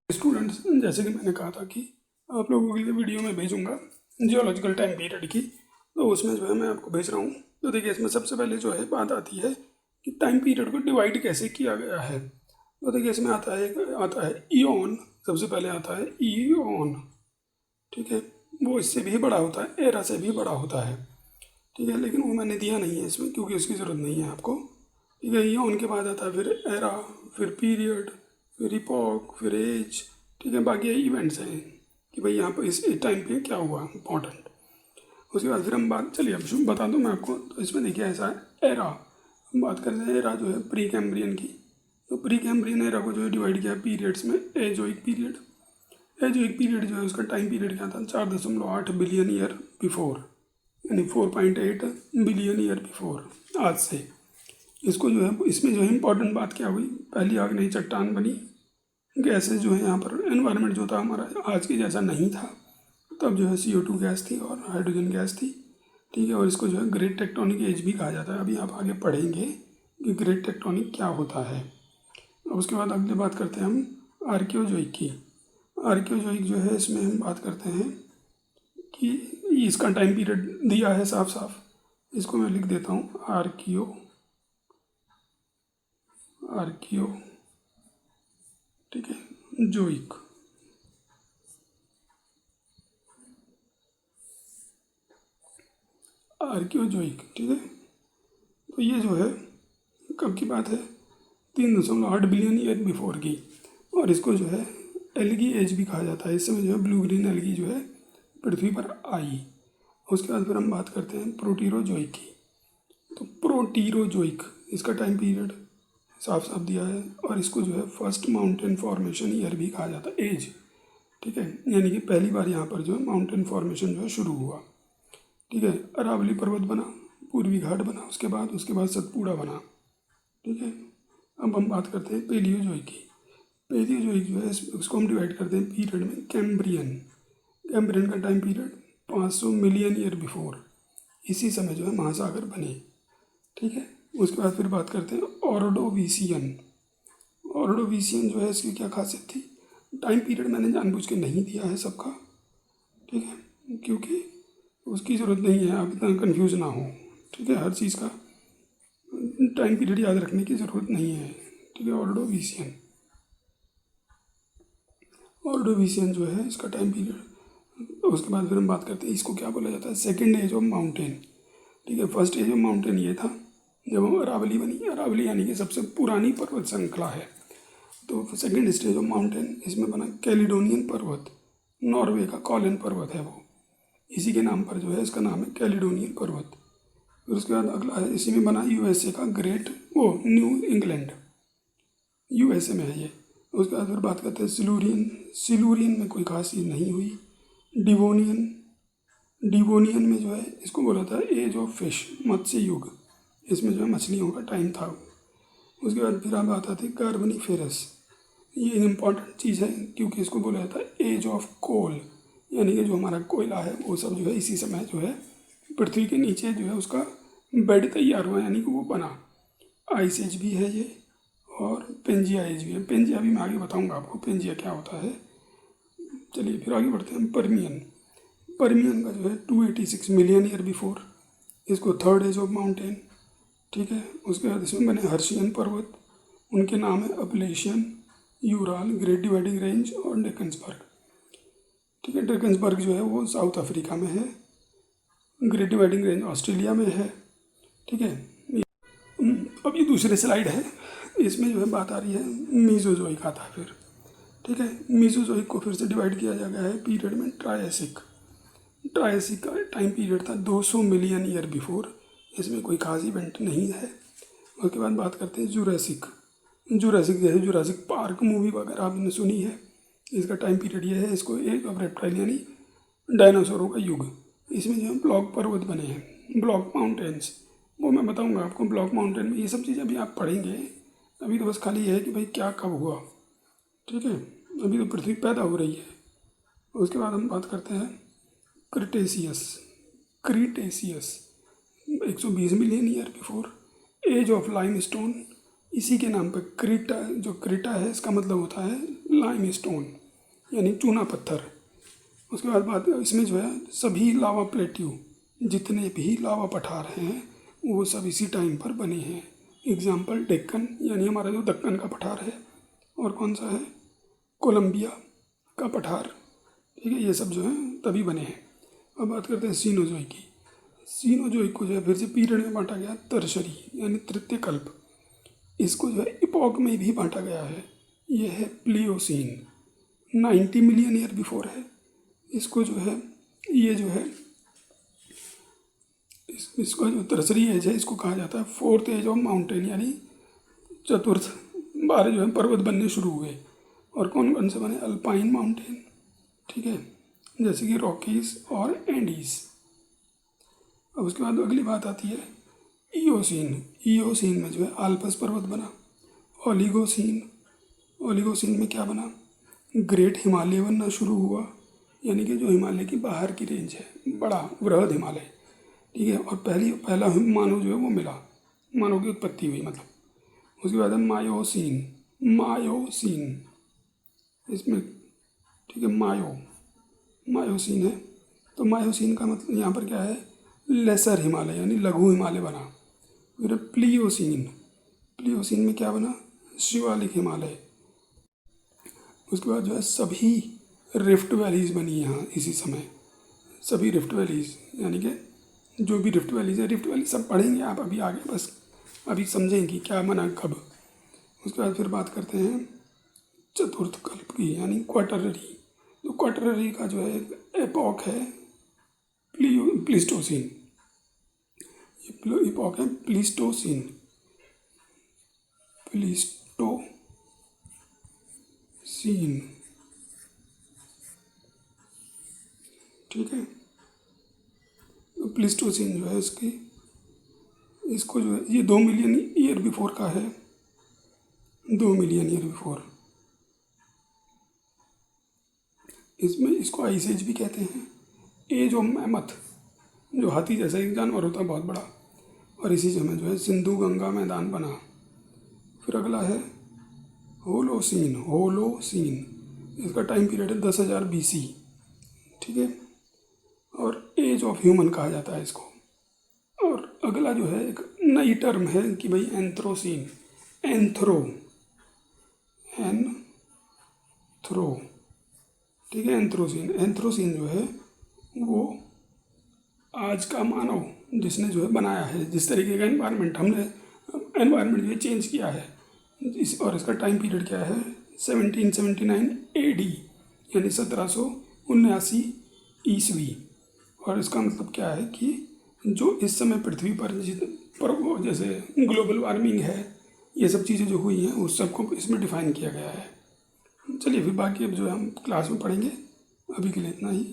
Students, जैसे कि मैंने कहा था कि आप लोगों के लिए वीडियो में भेजूंगा जियोलॉजिकल टाइम पीरियड की, तो उसमें जो है मैं आपको भेज रहा हूँ। तो देखिए, इसमें सबसे पहले जो है बात आती है कि टाइम पीरियड को डिवाइड कैसे किया गया है। तो देखिए, इसमें आता है ईओन। सबसे पहले आता है ईओन, ठीक है। वो इससे भी बड़ा होता है, एरा से भी बड़ा होता है, ठीक है। लेकिन वो मैंने दिया नहीं है इसमें क्योंकि उसकी ज़रूरत नहीं है आपको, ठीक है। ईओन के बाद आता है फिर एरा, फिर पीरियड, फिर इपॉक, फिर एज, ठीक है। बाकी इवेंट्स हैं कि भाई यहाँ पर इस टाइम पे क्या हुआ इम्पोर्टेंट। उसके बाद फिर हम चलिए अब बता दूँ मैं आपको। तो इसमें देखिए ऐसा है एरा। हम बात करते हैं एरा जो है प्री कैम्ब्रियन की। तो प्री कैम्ब्रियन एरा को जो है डिवाइड किया पीरियड्स में। एजोइक पीरियड, एजोइक पीरियड जो है उसका टाइम पीरियड क्या था, 4.8 बिलियन ईयर बिफोर, यानी 4.8 बिलियन ईयर बिफोर आज से। इसको जो है इसमें जो है इम्पोर्टेंट बात क्या हुई, पहली आग्नेय चट्टान बनी। गैसेज जो है यहाँ पर एनवायरनमेंट जो था हमारा आज के जैसा नहीं था, तब जो है CO2 गैस थी और हाइड्रोजन गैस थी, ठीक है। और इसको जो है ग्रेट टेक्टोनिक एज भी कहा जाता है। अभी आप आगे पढ़ेंगे कि ग्रेट टेक्टोनिक क्या होता है। अब उसके बाद अगले बात करते हैं हम आर्कियोजोइक की। आर्कियोजोइक जो है इसमें हम बात करते हैं कि इसका टाइम पीरियड दिया है साफ साफ। इसको मैं लिख देता हूँ आर्कियो, ठीक है, जोइक। आर्कियोजोइक, ठीक है। तो ये जो है कब की बात है, 3.8 बिलियन ईयर बिफोर की। और इसको जो है एल्गी एज भी कहा जाता है। इस समय जो है ब्लू ग्रीन एल्गी जो है पृथ्वी पर आई। उसके बाद फिर हम बात करते हैं प्रोटीरोजोइक की। तो प्रोटीरोजोइक, इसका टाइम पीरियड साफ साफ दिया है। और इसको जो है फर्स्ट माउंटेन फॉर्मेशन ईयर भी कहा जाता है, एज, ठीक है। यानी कि पहली बार यहाँ पर जो है माउंटेन फॉर्मेशन जो है शुरू हुआ, ठीक है। अरावली पर्वत बना, पूर्वी घाट बना, उसके बाद सतपुड़ा बना, ठीक है। अब हम बात करते हैं पेलियोजोइक की। पेलियोजोइक जो है उसको हम डिवाइड करते हैं पीरियड में। कैम्ब्रियन, कैम्ब्रियन का time period 500 million year before. इसी समय जो है महासागर बने, ठीक है। उसके बाद फिर बात करते हैं ऑर्डोविशियन। ऑर्डोविशियन जो है इसकी क्या खासियत थी, टाइम पीरियड मैंने जानबूझ के नहीं दिया है सबका, ठीक है, क्योंकि उसकी ज़रूरत नहीं है, आप इतना कंफ्यूज ना हो, ठीक है। हर चीज़ का टाइम पीरियड याद रखने की ज़रूरत नहीं है, ठीक है। ऑर्डोविशियन जो है इसका टाइम पीरियड। तो उसके बाद फिर हम बात करते हैं इसको क्या बोला जाता है, सेकेंड एज ऑफ माउंटेन, ठीक है। फर्स्ट एज ऑफ माउंटेन ये था जब अरावली बनी। अरावली यानी कि सबसे पुरानी पर्वत श्रृंखला है। तो सेकेंड स्टेज ऑफ माउंटेन इसमें बना कैलिडोनियन पर्वत। नॉर्वे का कॉलन पर्वत है वो, इसी के नाम पर जो है इसका नाम है कैलिडोनियन पर्वत। फिर उसके बाद अगला है, इसी में बना USA का ग्रेट वो न्यू इंग्लैंड, USA में है ये। उसके बाद फिर बात करते हैं सिलूरियन। सिलूरियन में कोई खास चीज़ नहीं हुई। डिवोनियन, डिवोनियन में जो है इसको बोला था एज ऑफ फिश, मत्स्य युग। इसमें जो है मछलियों का टाइम था। उसके बाद फिर आप बात आती है कार्बोनिफेरस। ये इम्पॉर्टेंट चीज़ है क्योंकि इसको बोला जाता है एज ऑफ कोल, यानी कि जो हमारा कोयला है वो सब जो है इसी समय जो है पृथ्वी के नीचे जो है उसका बेड तैयार हुआ, यानी कि वो बना। आइस एज भी है ये, और पेंजिया एज भी है। पेंजिया भी मैं आगे बताऊंगा आपको पेंजिया क्या होता है। चलिए फिर आगे बढ़ते हैं। परमियन, परमियन का जो है 286 मिलियन ईयर बिफोर, इसको थर्ड एज ऑफ माउंटेन, ठीक है। उसके बाद इसमें बने हर्शियन पर्वत, उनके नाम है Appalachian, Ural, great dividing range और डेकन्सबर्ग, ठीक है। डेकन्सबर्ग जो है वो साउथ अफ्रीका में है, ग्रेट डिवाइडिंग रेंज ऑस्ट्रेलिया में है, ठीक है। अब ये दूसरी स्लाइड है, इसमें जो है बात आ रही है मीजोजोइक आता है फिर, ठीक है। मीजोजोइक को फिर से डिवाइड किया जा गया है पीरियड में। ट्रायसिक, ट्रायसिक का टाइम पीरियड था 200 मिलियन ईयर बिफोर। इसमें कोई खास इवेंट नहीं है। उसके बाद बात करते हैं जुरासिक। जुरासिक जैसे जुरासिक पार्क मूवी वगैरह आपने सुनी है, इसका टाइम पीरियड ये है। इसको एज ऑफ रेप्टाइल यानी डायनासोरों का युग। इसमें जो है ब्लॉक पर्वत बने हैं, ब्लॉक माउंटेन्स, वो मैं बताऊंगा आपको। ब्लॉक माउंटेन में ये सब चीज़ें अभी आप पढ़ेंगे। अभी तो बस खाली ये है कि भाई क्या कब हुआ, ठीक है। अभी तो पृथ्वी पैदा हो रही है। उसके बाद हम बात करते हैं Cretaceous. Cretaceous 120 million year before, age of limestone, इसी के नाम पर क्रीटा, जो क्रीटा है इसका मतलब होता है लाइमस्टोन यानी चूना पत्थर। उसके बाद बात इसमें जो है सभी लावा प्लेट्यू, जितने भी लावा पठार हैं वो सब इसी टाइम पर बने हैं। एग्जाम्पल डेक्कन यानी हमारा जो दक्कन का पठार है, और कौन सा है, कोलंबिया का पठार। ठीक है, ये सब जो है तभी बने हैं। अब बात करते हैं सीनोजोइक की। सीनोजोइक को जो है फिर से पीरियड में बांटा गया, तरशरी यानी तृतीय कल्प। इसको जो है इपॉक में भी बांटा गया है। यह है प्लियोसीन, 90 मिलियन ईयर बिफोर है। इसको जो है ये जो है इसको जो तरसरी एज है इसको कहा जाता है फोर्थ एज ऑफ माउंटेन, यानी चतुर्थ बार जो है पर्वत बनने शुरू हुए। और कौन कौन से बने, अल्पाइन माउंटेन, ठीक है, जैसे कि रॉकीज और एंडीज। अब उसके बाद अगली बात आती है ईओसीन। ईओसीन में जो है आल्पस पर्वत बना। ओलिगोसीन, ओलिगोसीन में क्या बना, ग्रेट हिमालय बनना शुरू हुआ, यानी कि जो हिमालय की बाहर की रेंज है, बड़ा वृहद हिमालय। ठीक है, और पहला मानव जो है वो मिला, मानव की उत्पत्ति हुई मतलब। उसके बाद है मायोसीन। मायोसीन इसमें, ठीक है, मायोसीन है। तो मायोसीन का मतलब यहाँ पर क्या है, लेसर हिमालय यानी लघु हिमालय बना। फिर प्लियोसीन, प्लियोसीन में क्या बना, शिवालिक हिमालय। उसके बाद जो है सभी रिफ्ट वैलीज बनी यहाँ इसी समय, सभी रिफ्ट वैलीज, यानी कि जो भी रिफ्ट वैलीज है, रिफ्ट वैली सब पढ़ेंगे आप अभी आगे, बस अभी समझेंगे क्या बना कब। उसके बाद फिर बात करते हैं चतुर्थ कल्प की, यानी क्वाटररी। तो क्वाटररी का जो है एपॉक है प्लीस्टोसीन। एपॉक है प्लीस्टोसीन, प्लीस्टोसीन, ठीक है। तो प्लीस्टोसीन जो है इसको जो है ये 2 मिलियन ईयर बिफोर का है, 2 मिलियन ईयर बिफोर। इसमें इसको आइस एज भी कहते हैं। एज ऑफ मैमथ, जो हाथी जैसा एक जानवर होता है बहुत बड़ा, और इसी समय जो है सिंधु गंगा मैदान बना। फिर अगला है होलोसीन। होलोसीन इसका टाइम पीरियड है 10,000 BC, ठीक है, और एज ऑफ ह्यूमन कहा जाता है इसको। और अगला जो है एक नई टर्म है कि भाई एंथ्रोसीन, एंथ्रो, ठीक है, एंथ्रोसीन। एंथ्रोसीन जो है वो आज का मानव जिसने जो है बनाया है, जिस तरीके का एनवायरनमेंट हमने एनवायरनमेंट जो है चेंज किया है और इसका टाइम पीरियड क्या है 1779 AD, यानी 1779 ईस्वी। और इसका मतलब क्या है कि जो इस समय पृथ्वी पर वो जैसे ग्लोबल वार्मिंग है, ये सब चीज़ें जो हुई हैं उस सबको इसमें डिफाइन किया गया है। चलिए फिर बाकी अब जो हम क्लास में पढ़ेंगे, अभी के लिए इतना ही।